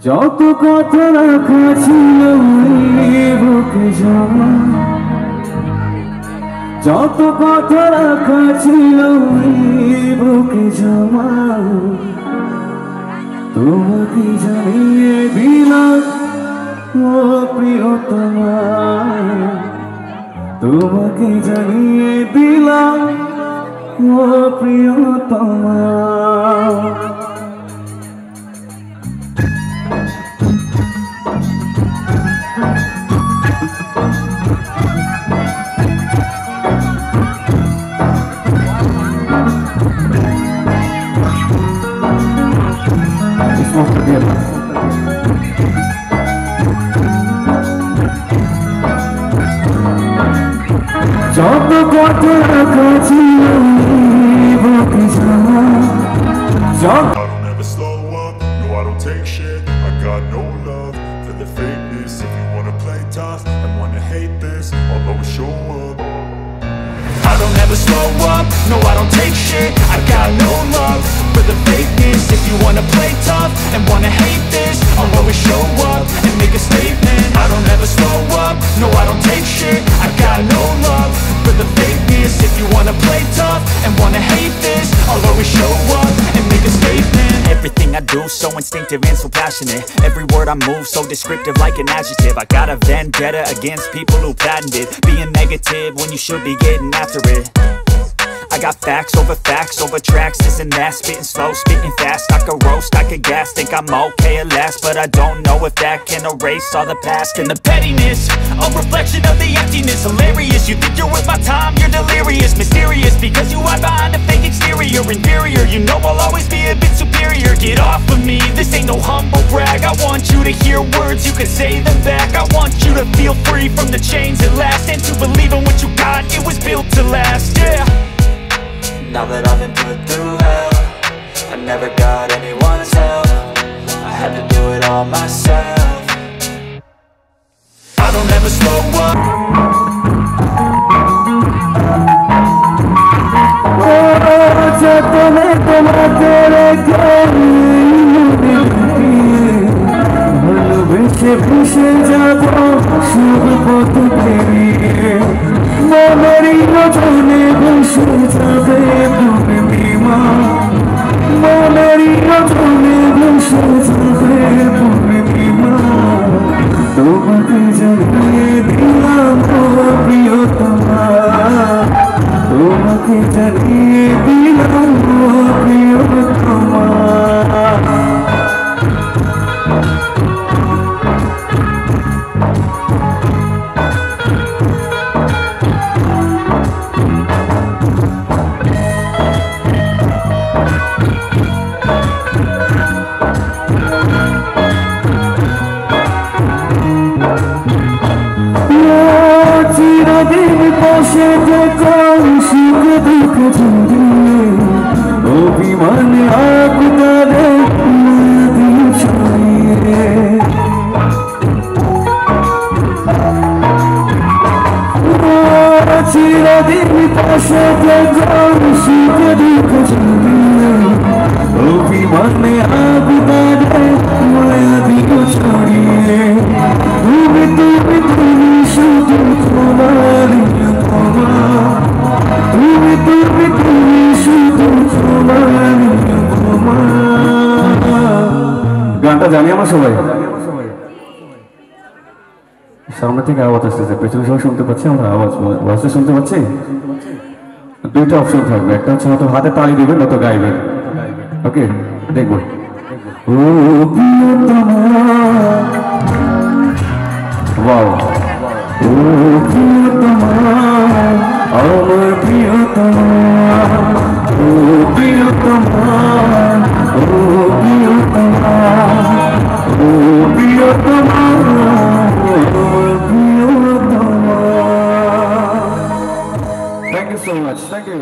যত কথা রাখা ছিল এই বুকে জমা, যত কথা রাখা ছিল এই বুকে জমা, তোমাকে জানিয়ে দিলাম ও প্রিয়তমা, তোমাকে জানিয়ে দিলাম ও প্রিয়তমা। যত কথা রাখা ছিল বুকে জমা, যত I don't ever slow up, no I don't take shit. I got no love for the fakeness. If you wanna play tough and wanna hate this, I'll always show up. I don't ever slow up, no I don't take shit. I got no love for the fakeness. If you wanna play tough and wanna hate this, I'll always show up and make a statement. I don't ever slow up, no I don't take shit. I got no love for the fakeness. If you wanna play tough and wanna hate this, I'll always show up and make a statement. Everything I do so instinctive and so passionate. Every word I move so descriptive like an adjective. I got a vendetta against people who patented being negative when you should be getting after it. I got facts over tracks, this and that. Spitting slow, spitting fast. I could roast, I could gas. Think I'm okay at last, but I don't know if that can erase all the past. And the pettiness, a reflection of the emptiness. Hilarious, you think you're worth my time, you're delirious. Mysterious, because you hide behind a fake exterior. Inferior, you know I'll always be a bit superior. Get off of me, this ain't no humble brag. I want you to hear words, you can say them back. I want you to feel free from the chains at last, and to believe in what you got, it was built to last, yeah. Now that I've been put through hell, I never got anyone's help. I had to do it all myself. I don't ever slow up. তোমাকে রেখে ভালোবেসে ভেসে যাব শুভ পথ পেরিয়ে, মনেরই রচনে ভেসে যাবে পূর্ণিমা, মনেরই রচনে ভেসে যাবে পূর্ণিমা, তোমাকে জানিয়ে দিলাম ও প্রিয়তমা, তোমাকে জানিয়ে দিলাম ও প্রিয়তমা। চিরদিন পাশে থেকে সুখ দুঃখ ঝরিয়ে, অভিমানে আগুদারে নদী ছড়িয়ে, চিরদিন পাশে থেকে সুখ দুঃখ ঝরিয়ে, অভিমানে আগুদারে নদী ছড়িয়ে, তুমি তুমি তুমি শুধু তোমার ক্ষমা, তুমি তুমি তুমি শুধু তোমার ক্ষমা। গানটা জানি আমরা সবাই, সামনে থেকে আওয়াজ আসতেছে, পেছনে সবাই শুনতে পাচ্ছি, আমরা আওয়াজটা শুনতে পাচ্ছি। দুইটা অপশন থাকবে, একটা হচ্ছে হয়তো হাতে তালি দেবেন, নয়তো গাইবেন। ওকে, দেখবো। ও প্রিয়তমা, ওয়াও, ও প্রিয়তমা, আমার প্রিয়তমা, ও প্রিয়তমা, ও প্রিয়তমা, ও প্রিয়তমা, আমার প্রিয়তমা। Thank you so much. Thank you.